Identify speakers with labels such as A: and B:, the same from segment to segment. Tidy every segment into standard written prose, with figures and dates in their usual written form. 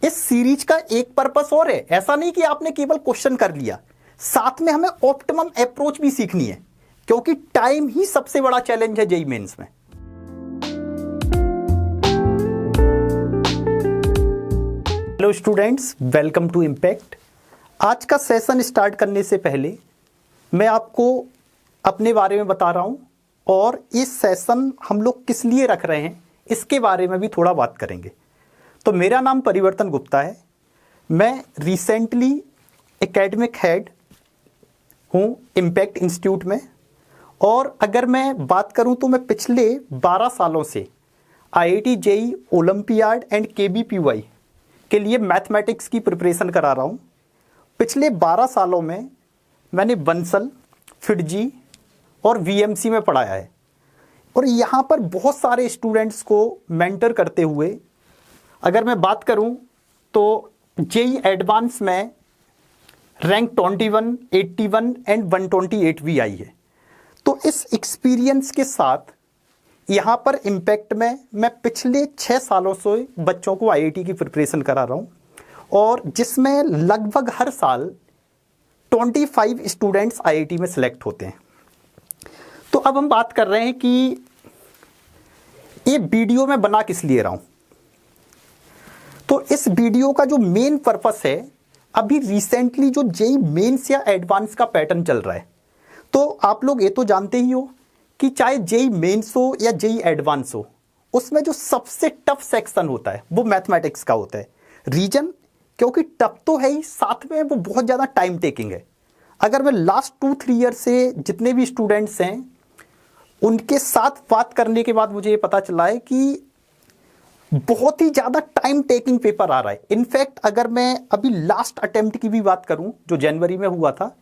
A: इस सीरीज का एक पर्पस और है, ऐसा नहीं कि आपने केवल क्वेश्चन कर लिया, साथ में हमें ऑप्टिमम अप्रोच भी सीखनी है, क्योंकि टाइम ही सबसे बड़ा चैलेंज है जेईई मेंस में। Hello students, welcome to Impact. आज का सेशन स्टार्ट करने से पहले मैं आपको अपने बारे में बता रहा हूं और इस सेशन हम लोग किस लिए रख रहे हैं इसके बारे में भी थोड़ा बात करेंगे। तो मेरा नाम परिवर्तन गुप्ता है। मैं रिसेंटली एकेडमिक हेड हूँ इम्पैक्ट इंस्टीट्यूट में, और अगर मैं बात करूँ तो मैं पिछले 12 सालों से आईआईटी जेईई ओलंपियाड एंड केबीपीवाई के लिए मैथमेटिक्स की प्रिपरेशन करा रहा हूँ। पिछले 12 सालों में मैंने बंसल, फिटजी और वीएमसी में पढ़ाया है, और यहाँ पर बहुत सारे स्टूडेंट्स को मेंटर करते हुए अगर मैं बात करूँ तो जेईई एडवांस में रैंक 21, 81 एंड 128 भी आई है। तो इस एक्सपीरियंस के साथ यहाँ पर इम्पैक्ट में मैं पिछले 6 सालों से बच्चों को आईआईटी की प्रिपरेशन करा रहा हूँ, और जिसमें लगभग हर साल 25 स्टूडेंट्स आईआईटी में सिलेक्ट होते हैं। तो अब हम बात कर रहे हैं कि ये वीडियो मैं बना किस लिए रहा हूँ। तो इस वीडियो का जो मेन पर्पस है, अभी रिसेंटली जो जेईई मेंस या एडवांस का पैटर्न चल रहा है, तो आप लोग ये तो जानते ही हो कि चाहे जेईई मेंस हो या जेईई एडवांस हो, उसमें जो सबसे टफ सेक्शन होता है वो मैथमेटिक्स का होता है। रीजन क्योंकि टफ तो है ही, साथ में वो बहुत ज़्यादा टाइम टेकिंग है। अगर मैं लास्ट 2-3 ईयर से जितने भी स्टूडेंट्स हैं उनके साथ बात करने के बाद मुझे ये पता चला है कि बहुत ही ज़्यादा टाइम टेकिंग पेपर आ रहा है। इनफैक्ट अगर मैं अभी लास्ट अटेम्प्ट की भी बात करूं जो जनवरी में हुआ था,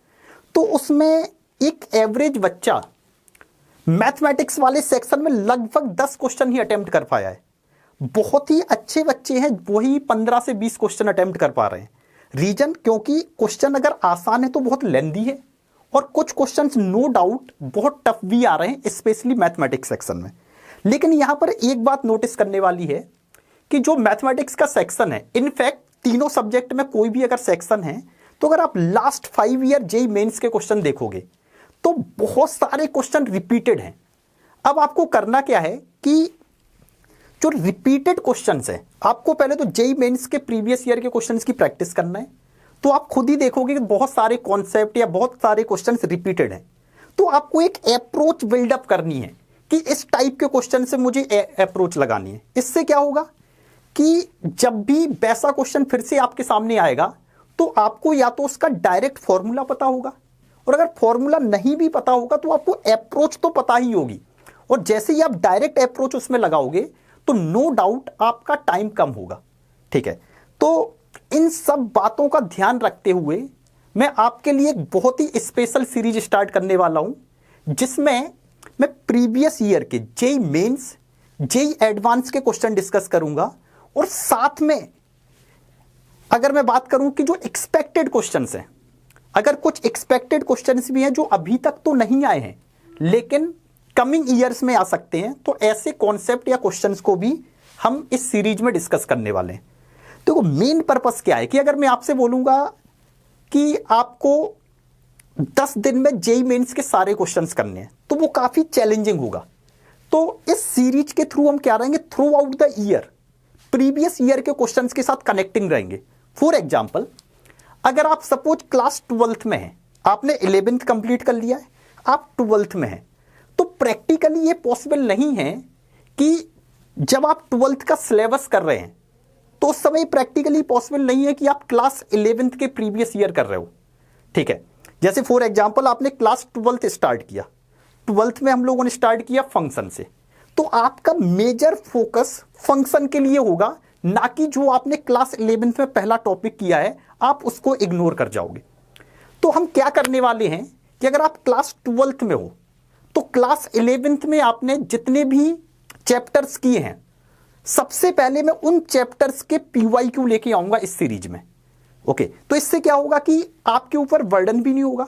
A: तो उसमें एक एवरेज बच्चा मैथमेटिक्स वाले सेक्शन में लगभग 10 क्वेश्चन ही अटेम्प्ट कर पाया है। बहुत ही अच्छे बच्चे हैं वही 15 से 20 क्वेश्चन अटेम्प्ट कर पा रहे हैं। रीजन क्योंकि क्वेश्चन अगर आसान है तो बहुत लेंदी है, और कुछ क्वेश्चंस नो डाउट बहुत टफ भी आ रहे हैं, स्पेशली मैथमेटिक्स सेक्शन में। लेकिन यहां पर एक बात नोटिस करने वाली है कि जो मैथमेटिक्स का सेक्शन है, इनफैक्ट तीनों सब्जेक्ट में कोई भी अगर सेक्शन है, तो अगर आप लास्ट 5 ईयर जेईई मेंस के क्वेश्चन देखोगे तो बहुत सारे क्वेश्चन रिपीटेड हैं। अब आपको करना क्या है कि जो रिपीटेड क्वेश्चंस हैं, आपको पहले तो जेईई मेंस के प्रीवियस ईयर के क्वेश्चंस की प्रैक्टिस करना है। तो आप खुद ही देखोगे कि बहुत सारे कॉन्सेप्ट या बहुत सारे क्वेश्चंस रिपीटेड हैं। तो आपको एक अप्रोच बिल्डअप करनी है कि इस टाइप के क्वेश्चन से मुझे अप्रोच लगानी है। इससे क्या होगा कि जब भी वैसा क्वेश्चन फिर से आपके सामने आएगा तो आपको या तो उसका डायरेक्ट फॉर्मूला पता होगा, और अगर फॉर्मूला नहीं भी पता होगा तो आपको अप्रोच तो पता ही होगी। और जैसे ही आप डायरेक्ट अप्रोच उसमें लगाओगे तो नो डाउट आपका टाइम कम होगा। ठीक है, तो इन सब बातों का ध्यान रखते हुए मैं आपके लिए एक बहुत ही स्पेशल सीरीज स्टार्ट करने वाला हूं, जिसमें मैं प्रीवियस ईयर के जेईई मेंस, जेईई एडवांस के क्वेश्चन डिस्कस करूंगा, और साथ में अगर मैं बात करूं कि जो एक्सपेक्टेड क्वेश्चंस हैं, अगर कुछ एक्सपेक्टेड क्वेश्चंस भी हैं जो अभी तक तो नहीं आए हैं लेकिन कमिंग ईयर्स में आ सकते हैं, तो ऐसे कॉन्सेप्ट या क्वेश्चंस को भी हम इस सीरीज में डिस्कस करने वाले हैं। देखो मेन पर्पस क्या है कि अगर मैं आपसे बोलूंगा कि आपको 10 दिन में जेईई मेंस के सारे क्वेश्चंस करने हैं, तो वो काफी चैलेंजिंग होगा। तो इस सीरीज के थ्रू हम क्या रहेंगे, through out the year previous year के क्वेश्चंस के साथ कनेक्टिंग रहेंगे। फॉर एग्जांपल, अगर आप सपोज क्लास 12th में हैं, आपने 11th कंप्लीट कर लिया है, आप 12th में हैं, तो प्रैक्टिकली ये पॉसिबल नहीं है कि जब आप 12th का सिलेबस कर रहे हैं तो उस समय प्रैक्टिकली पॉसिबल नहीं है कि आप क्लास 11th के प्रीवियस ईयर कर रहे हो। ठीक है, जैसे फॉर एग्जांपल आपने क्लास 12th स्टार्ट किया, 12th में हम लोगों ने स्टार्ट किया फंक्शन से, तो आपका मेजर फोकस फंक्शन के लिए होगा, ना कि जो आपने क्लास 11th में पहला टॉपिक किया है आप उसको इग्नोर कर जाओगे। तो हम क्या करने वाले हैं कि अगर आप क्लास 12th में हो तो क्लास 11th में आपने जितने भी चैप्टर्स किए हैं, सबसे पहले मैं उन चैप्टर्स के पीवाईक्यू लेके आऊंगा इस सीरीज में। ओके, तो इससे क्या होगा कि आपके ऊपर बर्डन भी नहीं होगा,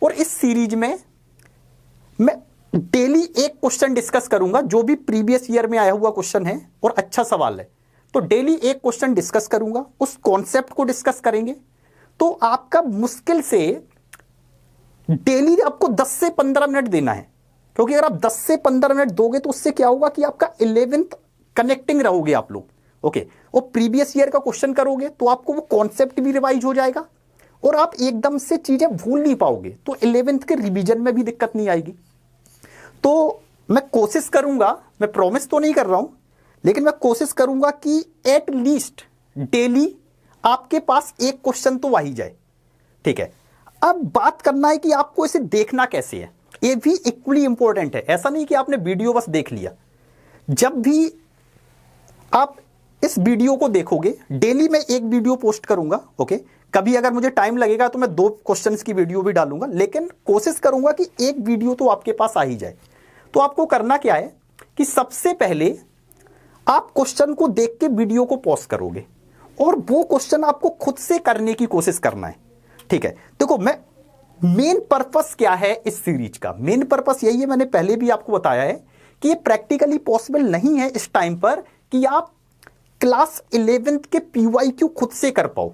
A: और इस सीरीज में मैं डेली एक क्वेश्चन डिस्कस करूंगा जो भी प्रीवियस ईयर में आया हुआ क्वेश्चन है और अच्छा सवाल है, तो डेली एक क्वेश्चन डिस्कस करूंगा, उस कॉन्सेप्ट को डिस्कस करेंगे। तो आपका मुश्किल से डेली आपको 10 से 15 मिनट देना है, क्योंकि अगर आप 10 से 15 मिनट दोगे तो उससे क्या होगा कि आपका 11th कनेक्टिंग रहोगे आप लोग। ओके, और प्रीवियस ईयर का क्वेश्चन करोगे तो आपको वो कॉन्सेप्ट भी रिवाइज हो जाएगा और आप एकदम से चीजें भूल नहीं पाओगे, तो 11th के रिवीजन में भी दिक्कत नहीं आएगी। तो मैं कोशिश करूंगा, मैं प्रॉमिस तो नहीं कर रहा हूं, लेकिन मैं कोशिश करूंगा कि एट लीस्ट डेली आपके पास एक क्वेश्चन तो आ ही जाए। ठीक है, अब बात करना है कि आपको इसे देखना कैसे है, ये भी इक्वली इंपॉर्टेंट है। ऐसा नहीं कि आपने वीडियो बस देख लिया। जब भी आप इस वीडियो को देखोगे, डेली मैं एक वीडियो पोस्ट करूंगा। ओके, कभी अगर मुझे टाइम लगेगा तो मैं 2 क्वेश्चंस की वीडियो भी डालूंगा, लेकिन कोशिश करूंगा कि एक वीडियो तो आपके पास आ ही जाए। तो आपको करना क्या है कि सबसे पहले आप क्वेश्चन को देख के वीडियो को पॉज करोगे और वो क्वेश्चन आपको खुद से करने की कोशिश करना है। ठीक है, देखो मैं मेन पर्पस क्या है इस सीरीज का, मेन पर्पस यही है, मैंने पहले भी आपको बताया है कि ये प्रैक्टिकली पॉसिबल नहीं है इस टाइम पर कि आप क्लास 11th के PYQ खुद से कर पाओ।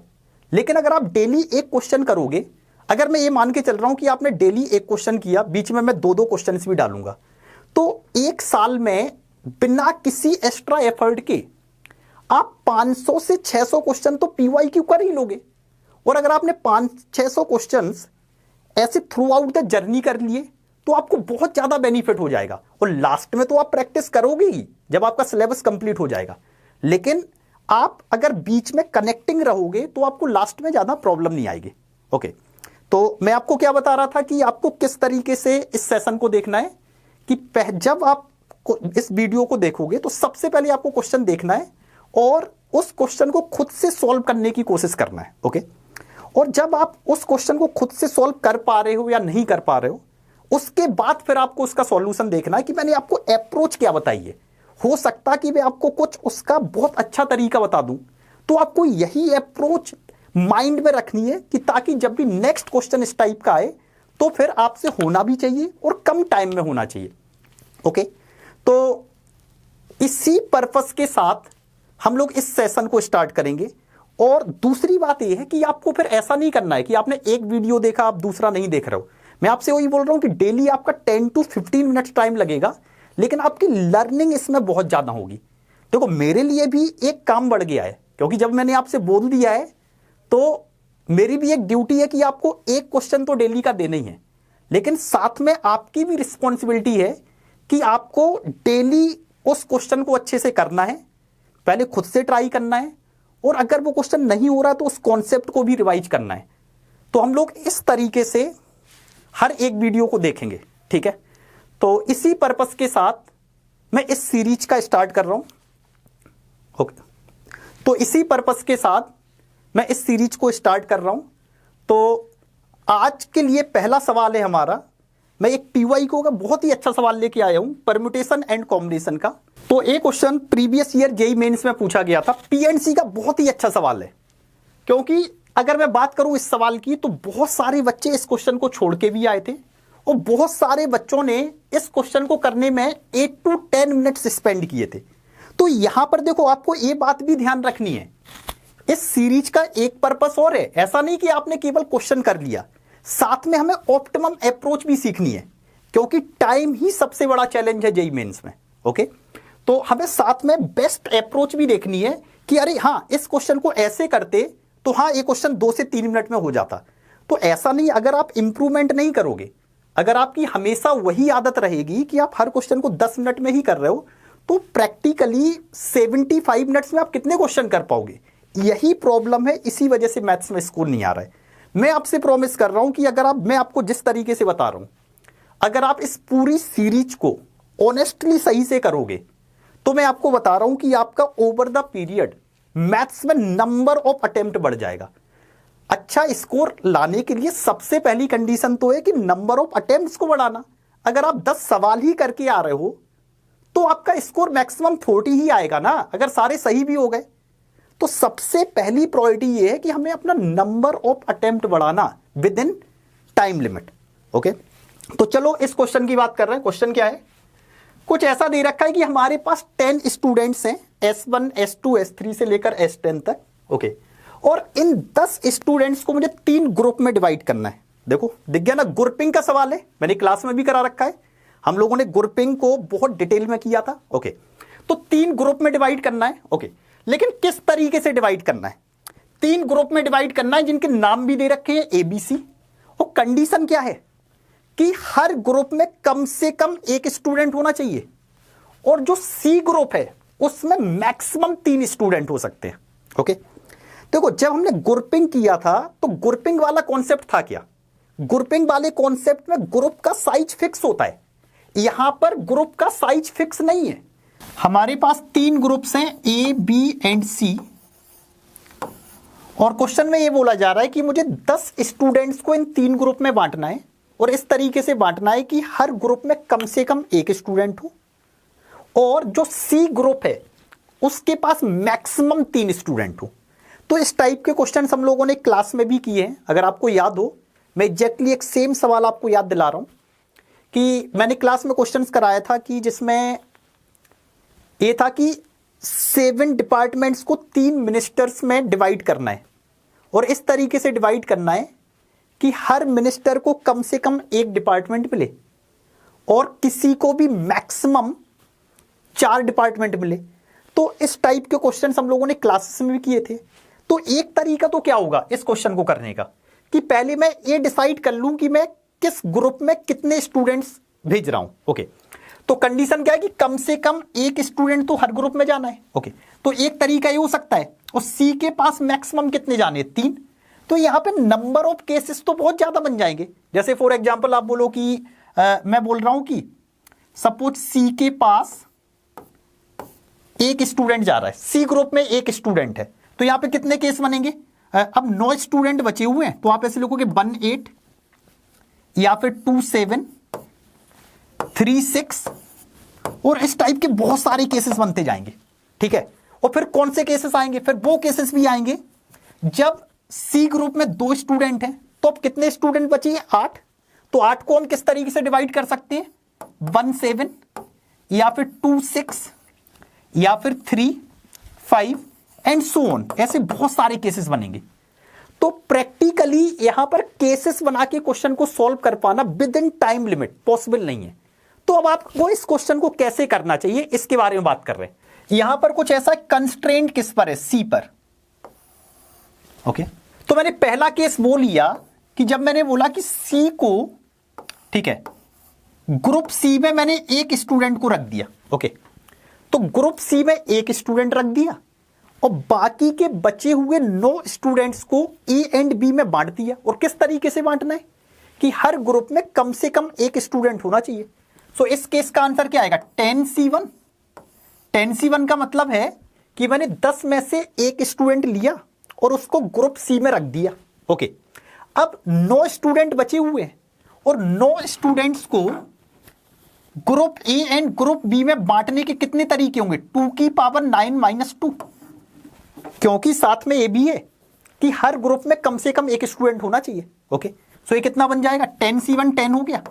A: लेकिन अगर आप डेली एक क्वेश्चन करोगे, अगर मैं ये मान के चल रहा हूं कि आपने डेली एक क्वेश्चन किया, बीच में मैं 2-2 क्वेश्चन भी डालूंगा, तो एक साल में बिना किसी एक्स्ट्रा एफर्ट के आप 500 से 600 क्वेश्चन तो PYQ कर ही लोगे। और अगर आपने 500-600 क्वेश्चंस ऐसे थ्रू आउट द जर्नी कर लिए तो आपको बहुत ज्यादा बेनिफिट हो जाएगा। और लास्ट में तो आप प्रैक्टिस करोगे ही जब आपका सिलेबस कंप्लीट हो जाएगा, लेकिन आप अगर बीच में कनेक्टिंग रहोगे तो आपको लास्ट में ज्यादा प्रॉब्लम नहीं आएगी। ओके, तो मैं आपको क्या बता रहा था कि आपको किस तरीके से इस सेशन को देखना है कि जब आप इस वीडियो को देखोगे तो सबसे पहले आपको क्वेश्चन देखना है और उस क्वेश्चन को खुद से सॉल्व करने की कोशिश करना है। ओके, और जब आप उस क्वेश्चन को खुद से सॉल्व कर पा रहे हो या नहीं कर पा रहे हो, उसके बाद फिर आपको उसका सॉल्यूशन देखना है कि मैंने आपको अप्रोच क्या बताई है। हो सकता कि मैं आपको कुछ उसका बहुत अच्छा तरीका बता दूं, तो आपको यही अप्रोच माइंड में रखनी है कि ताकि जब भी नेक्स्ट क्वेश्चन इस टाइप का आए तो फिर आपसे होना भी चाहिए और कम टाइम में होना चाहिए। ओके, तो इसी पर्पस के साथ हम लोग इस सेशन को स्टार्ट करेंगे। और दूसरी बात यह है कि आपको फिर ऐसा नहीं करना है कि आपने एक वीडियो देखा आप दूसरा नहीं देख रहे हो। मैं आपसे वही बोल रहा हूं कि डेली आपका 10 to 15 मिनट्स टाइम लगेगा, लेकिन आपकी लर्निंग इसमें बहुत ज्यादा होगी। देखो मेरे लिए भी एक काम बढ़ गया है, क्योंकि जब मैंने आपसे बोल दिया है तो मेरी भी एक ड्यूटी है कि आपको एक क्वेश्चन तो डेली का देना ही है, लेकिन साथ में आपकी भी रिस्पॉन्सिबिलिटी है कि आपको डेली उस क्वेश्चन को अच्छे से करना है, पहले खुद से ट्राई करना है, और अगर वो क्वेश्चन नहीं हो रहा तो उस कॉन्सेप्ट को भी रिवाइज करना है। तो हम लोग इस तरीके से हर एक वीडियो को देखेंगे। ठीक है, तो इसी पर्पस के साथ मैं इस सीरीज का स्टार्ट कर रहा हूं। ओके, तो इसी पर्पस के साथ मैं इस सीरीज को स्टार्ट कर रहा हूं। तो आज के लिए पहला सवाल है हमारा, मैं एक PYQ का बहुत ही अच्छा सवाल लेके आया हूं, परम्यूटेशन एंड कॉम्बिनेशन का। तो एक question previous year JEE mains में पूछा गया था, PNC का बहुत ही अच्छा सवाल है। क्योंकि अगर मैं बात करूं इस सवाल की तो बहुत सारे बच्चे इस क्वेश्चन को छोड़ के भी आए थे और बहुत सारे बच्चों ने इस क्वेश्चन को करने में 8 to 10 मिनट्स स्पेंड किए थे। तो यहां पर देखो आपको ये बात भी ध्यान रखनी है, इस सीरीज का एक पर्पस और है। ऐसा नहीं कि आपने केवल क्वेश्चन कर लिया, साथ में हमें ऑप्टिमम अप्रोच भी सीखनी है, क्योंकि टाइम ही सबसे बड़ा चैलेंज है JEE मेंस में। ओके, तो हमें साथ में बेस्ट अप्रोच भी देखनी है कि अरे हाँ इस क्वेश्चन को ऐसे करते तो हाँ ये क्वेश्चन 2 से 3 मिनट में हो जाता। तो ऐसा नहीं, अगर आप इंप्रूवमेंट नहीं करोगे, अगर आपकी हमेशा वही आदत रहेगी कि आप हर क्वेश्चन को 10 मिनट में ही कर रहे हो, तो प्रैक्टिकली 75 मिनट्स में आप कितने क्वेश्चन कर पाओगे? यही प्रॉब्लम है, इसी वजह से मैथ्स में स्कोर नहीं आ रहा है। मैं आपसे प्रॉमिस कर रहा हूं कि अगर मैं आपको जिस तरीके से बता रहा हूं, अगर आप इस पूरी सीरीज को ऑनेस्टली सही से करोगे, तो मैं आपको बता रहा हूं कि आपका ओवर द पीरियड मैथ्स में नंबर ऑफ अटेम्प्ट बढ़ जाएगा। अच्छा स्कोर लाने के लिए सबसे पहली कंडीशन तो है कि नंबर ऑफ अटेम्प्ट्स को बढ़ाना। अगर आप 10 सवाल ही करके आ रहे हो तो आपका स्कोर मैक्सिमम 40 ही आएगा ना, अगर सारे सही भी हो गए। तो सबसे पहली प्रायोरिटी ये है कि हमें अपना नंबर ऑफ अटेम्प्ट बढ़ाना with in time limit. Okay, तो चलो इस क्वेश्चन की बात कर रहे हैं। क्वेश्चन क्या है? कुछ ऐसा दे रखा है कि हमारे पास 10 स्टूडेंट्स हैं, S1 S2 S3 से लेकर S10 तक। ओके, और इन 10 स्टूडेंट्स को मुझे 3 ग्रुप में डिवाइड करना है। देखो दिख गया ना, ग्रुपिंग का सवाल है, मैंने क्लास में भी करा रखा है, हम लोगों ने ग्रुपिंग को बहुत डिटेल में किया था। ओके, तो 3 ग्रुप में डिवाइड करना है। ओके, लेकिन किस तरीके से डिवाइड करना है? 3 ग्रुप में डिवाइड करना है जिनके नाम भी दे रखे हैं ABC, और कंडीशन क्या है कि हर ग्रुप में कम से कम एक स्टूडेंट होना चाहिए, और जो C ग्रुप है उसमें मैक्सिमम 3 स्टूडेंट हो सकते हैं। ओके, देखो जब हमने ग्रुपिंग किया था तो ग्रुपिंग वाला कॉन्सेप्ट था क्या? ग्रुपिंग वाले कॉन्सेप्ट में ग्रुप का साइज फिक्स होता है, यहां पर ग्रुप का साइज फिक्स नहीं है। हमारे पास 3 ग्रुप्स हैं A, B एंड C, और क्वेश्चन में ये बोला जा रहा है कि मुझे 10 स्टूडेंट्स को इन 3 ग्रुप में बांटना है, और इस तरीके से बांटना है कि हर ग्रुप में कम से कम एक स्टूडेंट हो, और जो C ग्रुप है उसके पास मैक्सिमम 3 स्टूडेंट हो। तो इस टाइप के क्वेश्चन हम लोगों ने क्लास में भी किए हैं, अगर आपको याद हो। मैं एग्जैक्टली एक सेम सवाल आपको याद दिला रहा हूं कि मैंने क्लास में क्वेश्चंस कराया था कि जिसमें ये था कि 7 डिपार्टमेंट्स को 3 मिनिस्टर्स में डिवाइड करना है, और इस तरीके से डिवाइड करना है कि हर मिनिस्टर को कम से कम एक डिपार्टमेंट मिले, और किसी को भी मैक्सिमम 4 डिपार्टमेंट मिले। तो इस टाइप के क्वेश्चन हम लोगों ने क्लासेस में भी किए थे। तो एक तरीका तो क्या होगा इस क्वेश्चन को करने का कि पहले मैं ये डिसाइड कर लूं कि मैं किस ग्रुप में कितने स्टूडेंट्स भेज रहा हूं। ओके, तो कंडीशन क्या है कि कम से कम एक स्टूडेंट तो हर ग्रुप में जाना है। ओके, तो एक तरीका ये हो सकता है, और C के पास मैक्सिमम कितने जाने? 3। तो यहां पे नंबर ऑफ केसेस तो बहुत ज्यादा बन जाएंगे। जैसे फॉर एग्जांपल आप बोलो कि मैं बोल रहा हूं कि सपोज C के पास एक स्टूडेंट जा रहा है, C ग्रुप में एक स्टूडेंट है, तो यहां पे कितने केस बनेंगे? अब 9 स्टूडेंट बचे हुए हैं, तो आप ऐसे लिखोगे 1 8 या फिर 2 7 3 6, और इस टाइप के बहुत सारे केसेस बनते जाएंगे। ठीक है, और फिर कौन से केसेस आएंगे? फिर वो केसेस भी आएंगे जब C ग्रुप में 2 स्टूडेंट हैं, तो अब कितने स्टूडेंट बचे? 8। तो 8 को हम किस तरीके से डिवाइड कर सकते हैं? 1 7 या फिर 2 6 या फिर 3 5 एंड सो ऑन, ऐसे बहुत सारे केसेस बनेंगे। तो प्रैक्टिकली यहां पर केसेस बना के क्वेश्चन को सॉल्व कर पाना with in time limit possible नहीं है। तो अब आपको इस क्वेश्चन को कैसे करना चाहिए इसके बारे में बात कर रहे हैं। यहां पर कुछ ऐसा कंस्ट्रेंट किस पर है? C पर। ओके, तो मैंने पहला केस वो लिया कि जब मैंने बोला कि C को, ठीक है, ग्रुप C में मैंने एक स्टूडेंट को रख दिया। ओके, तो ग्रुप C में एक स्टूडेंट रख दिया, और बाकी के बचे हुए 9 स्टूडेंट्स को E एंड B में बांट दिया। और किस तरीके से बांटना है कि हर ग्रुप में कम से कम एक स्टूडेंट होना चाहिए। सो इस केस का आंसर क्या आएगा? 10C1। 10C1 का मतलब है कि मैंने 10 में से एक स्टूडेंट लिया और उसको ग्रुप C में रख दिया। ओके, अब 9 स्टूडेंट बचे हुए हैं, और 9 स्टूडेंट्स को group A and group B में बांटने के कितने तरीके होंगे? 2 की पावर 9 - 2, क्योंकि साथ में ये भी है कि हर ग्रुप में कम से कम एक स्टूडेंट होना चाहिए। ओके, सो ये कितना बन जाएगा? 10C1 10 हो गया,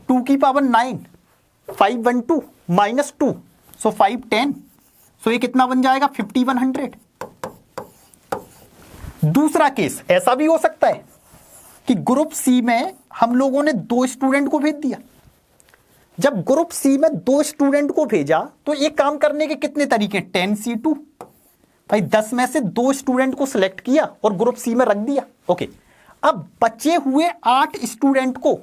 A: 2 की पावर 9 5 1 2 -2, सो 5 10, सो ये कितना बन जाएगा? 5100। दूसरा केस ऐसा भी हो सकता है कि ग्रुप C में हम लोगों ने 2 स्टूडेंट को भेज दिया। जब ग्रुप C में 2 स्टूडेंट को भेजा तो ये काम करने के कितने तरीके? 10C2, भाई 10 में से 2 स्टूडेंट को सिलेक्ट किया और ग्रुप C में रख दिया। ओके, अब बचे हुए 8 स्टूडेंट को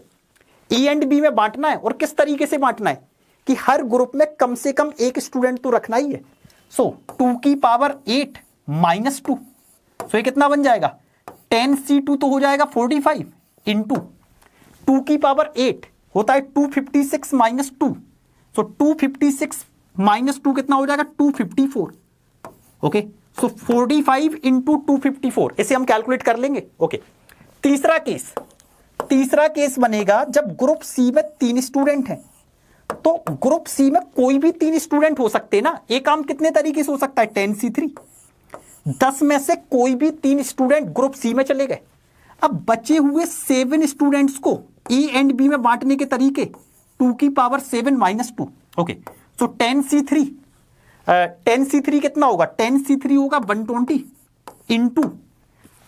A: E एंड B में बांटना है, और किस तरीके से बांटना है कि हर ग्रुप में कम से कम एक स्टूडेंट तो रखना ही है। सो 2 की पावर 8 -2, सो ये कितना बन जाएगा? 10C2 तो हो जाएगा 45 इंटू 2 की पावर 8 होता है 256 -2, सो 256 -2 कितना हो जाएगा? 254। ओके, सो 45 इंटू 254, इसे हम कैलकुलेट कर लेंगे। ओके, तीसरा केस बनेगा जब ग्रुप C में 3 स्टूडेंट हैं। तो ग्रुप C में कोई भी 3 स्टूडेंट हो सकते हैं ना। एक काम कितने तरीके से हो सकता है? 10C3, 10 में से कोई भी 3 स्टूडेंट ग्रुप C में चले गए। अब बचे हुए 7 स्टूडेंट्स को E एंड B में बांटने के तरीके 2 की पावर 7 माइनस 2। ओके, सो 10C3 10C3 कितना होगा? 10C3 होगा 120 इंटू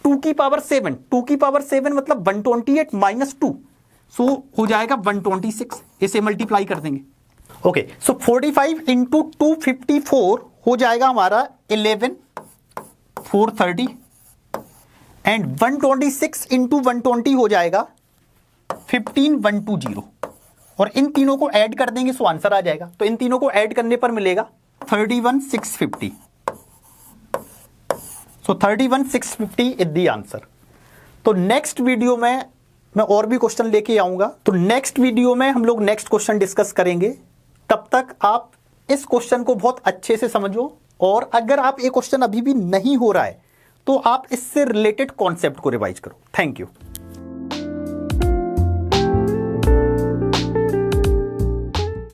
A: 2 की पावर 7, 2 की पावर 7 मतलब 128 माइनस 2, सो हो जाएगा 126। इसे मल्टीप्लाई कर देंगे। ओके, सो 45 इंटू 254 हो जाएगा हमारा 11,430 एंड 126 इंटू 120 हो जाएगा 15,120 और इन तीनों को ऐड कर देंगे सो आंसर आ जाएगा। तो इन तीनों को ऐड करने पर मिलेगा 31,650। सो 31,650 इज द आंसर। तो नेक्स्ट वीडियो में मैं और भी क्वेश्चन लेके आऊंगा। तो नेक्स्ट वीडियो में हम लोग नेक्स्ट क्वेश्चन डिस्कस करेंगे। तब तक आप इस क्वेश्चन को बहुत अच्छे से समझो, और अगर आप ये क्वेश्चन अभी भी नहीं हो रहा है तो आप इससे रिलेटेड कॉन्सेप्ट को रिवाइज करो। Thank you.